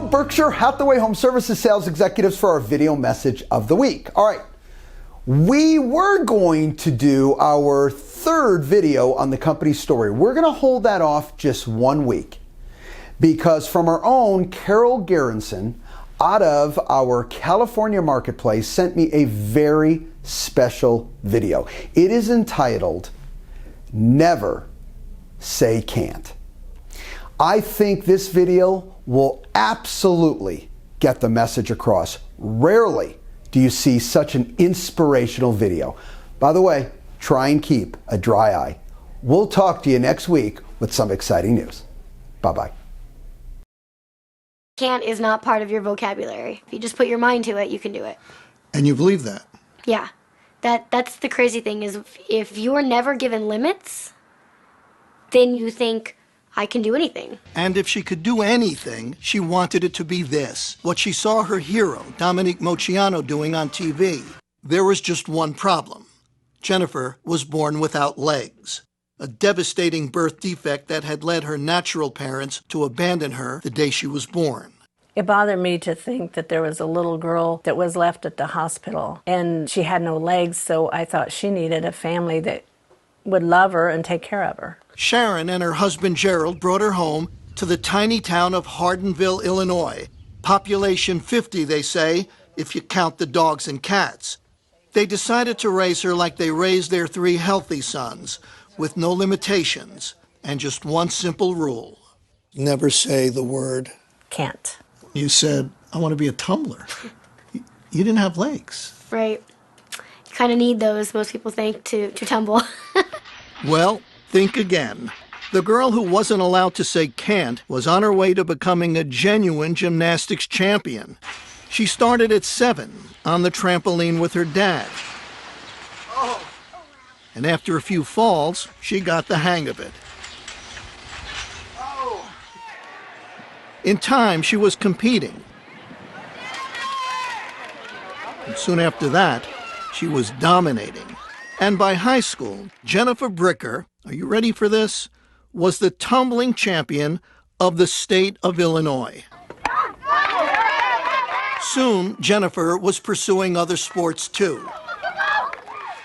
Berkshire Hathaway Home Services sales executives, for our video message of the week. All right, we were going to do our third video on the company story. We're going to hold that off just 1 week because from our own Carol Gerritsen out of our California marketplace sent me a very special video. It is entitled, Never Say Can't. I think this video will absolutely get the message across. Rarely do you see such an inspirational video. By the way, try and keep a dry eye. We'll talk to you next week with some exciting news. Bye-bye. Can't is not part of your vocabulary. If you just put your mind to it, you can do it. And you believe that? Yeah. That's the crazy thing is if you're never given limits, then you think, I can do anything. And if she could do anything, she wanted it to be this, what she saw her hero, Dominique Moceanu, doing on TV. There was just one problem. Jennifer was born without legs, a devastating birth defect that had led her natural parents to abandon her the day she was born. It bothered me to think that there was a little girl that was left at the hospital and she had no legs, so I thought she needed a family that would love her and take care of her. Sharon and her husband Gerald brought her home to the tiny town of Hardinville, Illinois. Population 50, they say, if you count the dogs and cats. They decided to raise her like they raised their 3 healthy sons, with no limitations and just one simple rule. Never say the word Can't. You said, I want to be a tumbler. You didn't have legs. Right. You kind of need those, most people think, to tumble. Well, think again. The girl who wasn't allowed to say can't was on her way to becoming a genuine gymnastics champion. She started at 7 on the trampoline with her dad. And after a few falls, she got the hang of it. In time, she was competing. And soon after that, she was dominating. And by high school, Jennifer Bricker, are you ready for this, was the tumbling champion of the state of Illinois. Soon, Jennifer was pursuing other sports too.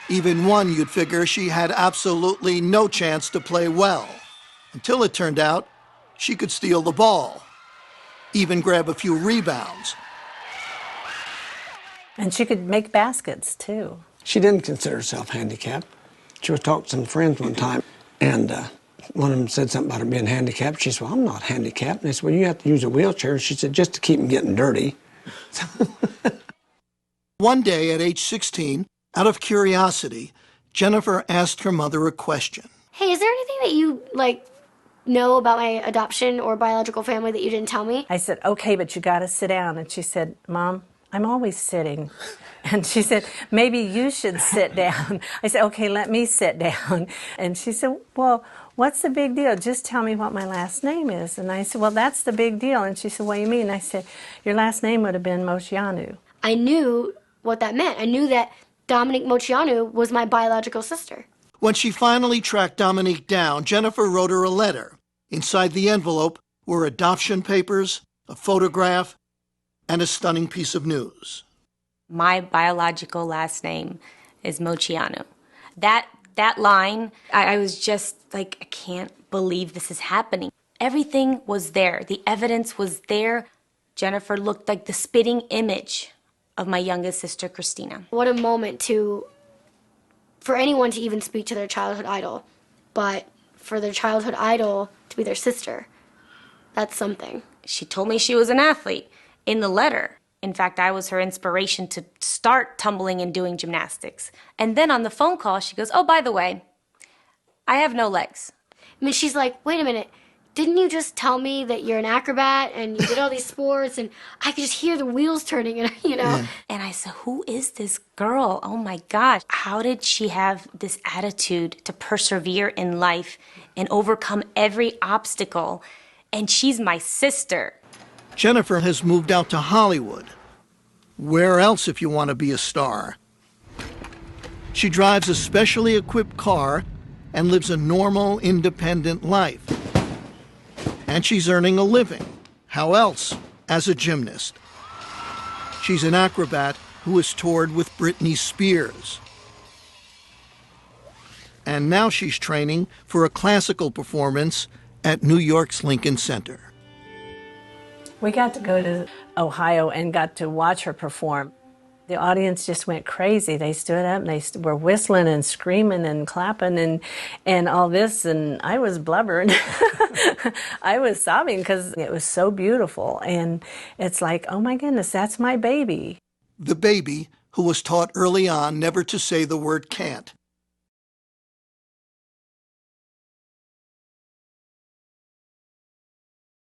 Even one you'd figure she had absolutely no chance to play well, until it turned out she could steal the ball, even grab a few rebounds. And she could make baskets too. She didn't consider herself handicapped. She was talking to some friends one time, and one of them said something about her being handicapped. She said, well, I'm not handicapped. And they said, well, you have to use a wheelchair. She said, just to keep them getting dirty. One day at age 16, out of curiosity, Jennifer asked her mother a question. Hey, is there anything that you, know about my adoption or biological family that you didn't tell me? I said, okay, but you got to sit down. And she said, Mom, I'm always sitting. And she said, maybe you should sit down. I said, okay, let me sit down. And she said, well, what's the big deal? Just tell me what my last name is. And I said, well, that's the big deal. And she said, what do you mean? I said, your last name would have been Moceanu. I knew what that meant. I knew that Dominique Moceanu was my biological sister. When she finally tracked Dominique down, Jennifer wrote her a letter. Inside the envelope were adoption papers, a photograph, and a stunning piece of news. My biological last name is Moceanu. That line, I was just like, I can't believe this is happening. Everything was there. The evidence was there. Jennifer looked like the spitting image of my youngest sister, Christina. What a moment for anyone to even speak to their childhood idol, but for their childhood idol to be their sister, that's something. She told me she was an athlete in the letter. In fact, I was her inspiration to start tumbling and doing gymnastics. And then on the phone call, she goes, oh, by the way, I have no legs. I mean, she's like, wait a minute, didn't you just tell me that you're an acrobat and you did all these sports? And I could just hear the wheels turning, and Yeah. And I said, who is this girl? Oh my gosh. How did she have this attitude to persevere in life and overcome every obstacle? And she's my sister. Jennifer has moved out to Hollywood. Where else if you want to be a star? She drives a specially equipped car and lives a normal, independent life. And she's earning a living. How else as a gymnast. She's an acrobat who has toured with Britney Spears. And now she's training for a classical performance at New York's Lincoln Center. We got to go to Ohio and got to watch her perform. The audience just went crazy. They stood up and they were whistling and screaming and clapping and all this, and I was blubbering. I was sobbing because it was so beautiful, and it's like, oh my goodness, that's my baby. The baby, who was taught early on never to say the word can't,